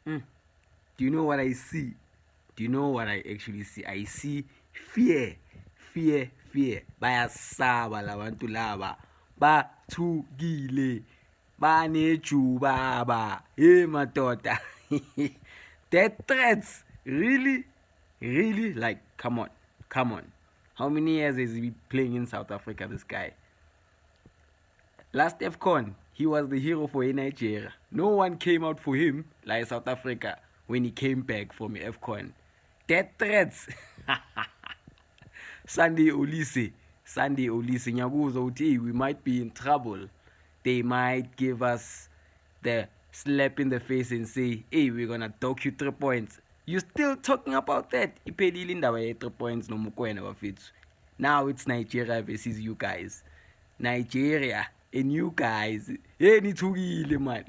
Mm. Do you know what I see? Do you know what I actually see? I see fear, fear. Bayasaba labantu laba. Bathukile. Banejubaba. Hey madoda. Death threats. Really? Like, come on. How many years has he been playing in South Africa, this guy? Last AFCON, he was the hero for Nigeria. No one came out for him like South Africa when he came back from AFCON. Death threats. Sunday Olise, ngiyakuzwa ukuthi we might be in trouble. They might give us the slap in the face and say, hey, we're gonna dock you 3 points. You still talking about that? Iphelile indaba ye 3 points nomukwena bafethu. Now it's Nigeria versus you guys. Nigeria and you guys. Hey, nithukile man.